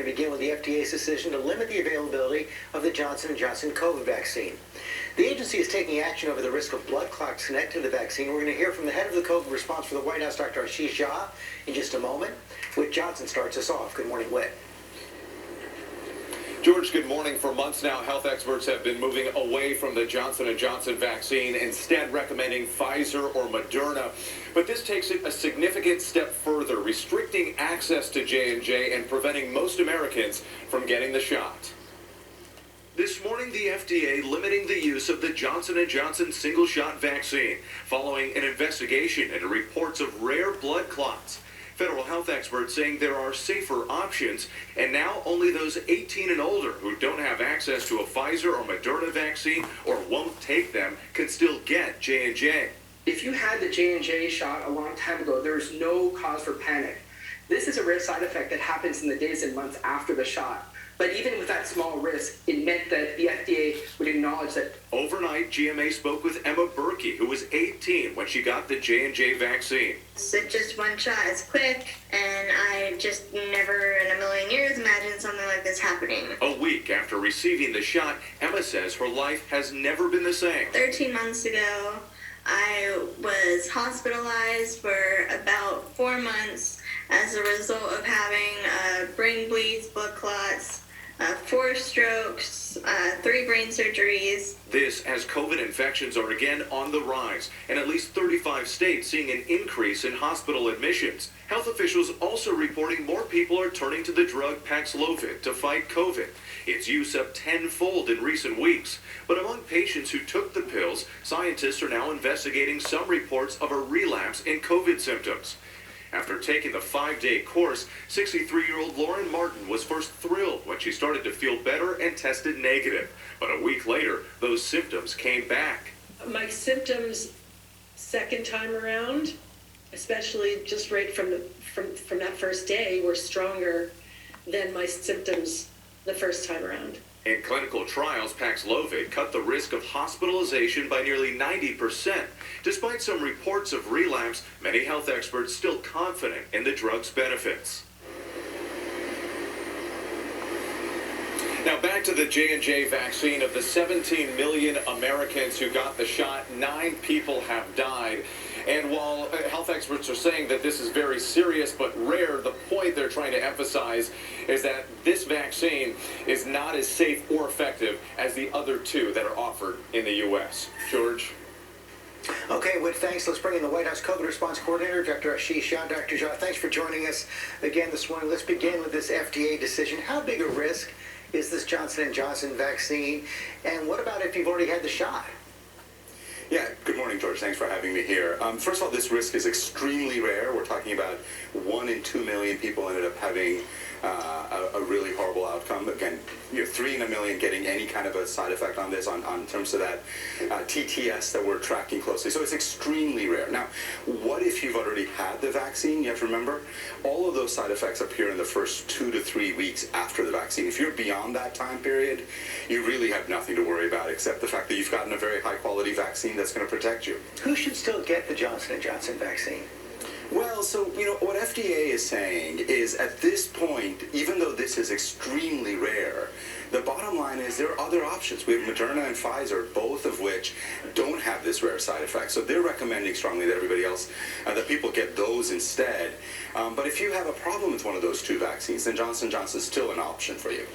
going to begin with the FDA's decision to limit the availability of the Johnson & Johnson COVID vaccine. The agency is taking action over the risk of blood clots connected to the vaccine. We're going to hear from the head of the COVID response for the White House, Dr. Ashish Jha, in just a moment. Whit Johnson starts us off. Good morning, Whit. George, good morning. For months now, health experts have been moving away from the Johnson & Johnson vaccine, instead recommending Pfizer or Moderna. But this takes it a significant step further, restricting access to J&J and preventing most Americans from getting the shot. This morning, the FDA limiting the use of the Johnson & Johnson single-shot vaccine following an investigation into reports of rare blood clots. Federal health experts saying there are safer options, and now only those 18 and older who don't have access to a Pfizer or Moderna vaccine or won't take them can still get J&J. If you had the J&J shot a long time ago, there's no cause for panic. This is a rare side effect that happens in the days and months after the shot. But even with that small risk, it meant that the FDA would acknowledge that. Overnight, GMA spoke with Emma Berkey, who was 18 when she got the J&J vaccine. So just one shot is quick, and I just never in a million years imagined something like this happening. A week after receiving the shot, Emma says her life has never been the same. 13 months ago, I was hospitalized for about 4 months as a result of having brain bleeds, blood clots, 4 strokes, 3 brain surgeries. This as COVID infections are again on the rise, and at least 35 states seeing an increase in hospital admissions. Health officials also reporting more people are turning to the drug Paxlovid to fight COVID. Its use up tenfold in recent weeks. But among patients who took the pills, scientists are now investigating some reports of a relapse in COVID symptoms. After taking the 5-day course, 63-year-old Lauren Martin was first thrilled when she started to feel better and tested negative. But a week later, those symptoms came back. My symptoms second time around, especially just right from that first day, were stronger than my symptoms the first time around. In clinical trials, Paxlovid cut the risk of hospitalization by nearly 90%. Despite some reports of relapse, many health experts still confident in the drug's benefits. Now back to the J&J vaccine. Of the 17 million Americans who got the shot, 9 people have died. And while health experts are saying that this is very serious but rare, the point they're trying to emphasize is that this vaccine is not as safe or effective as the other 2 that are offered in the U.S. George? Okay, Whit, thanks. Let's bring in the White House COVID response coordinator, Dr. Ashish Jha. Dr. Jha, thanks for joining us again this morning. Let's begin with this FDA decision. How big a risk is this Johnson & Johnson vaccine? And what about if you've already had the shot? Yeah, good morning, George. Thanks for having me here. First of all, this risk is extremely rare. We're talking about 1 in 2 million people ended up having a really horrible outcome. Again, 3 in a million getting any kind of a side effect on this, on terms of that TTS that we're tracking closely. So it's extremely rare. Now, what if you've already had the vaccine? You have to remember, all of those side effects appear in the first 2 to 3 weeks after the vaccine. If you're beyond that time period, you really have nothing to worry about except the fact that you've gotten a very high-quality vaccine that's going to protect you. Who should still get the Johnson & Johnson vaccine? Well, so, what FDA is saying is at this point, even though this is extremely rare, the bottom line is there are other options. We have Moderna and Pfizer, both of which don't have this rare side effect. So they're recommending strongly that everybody else, that people get those instead. But if you have a problem with one of those 2 vaccines, then Johnson & Johnson is still an option for you.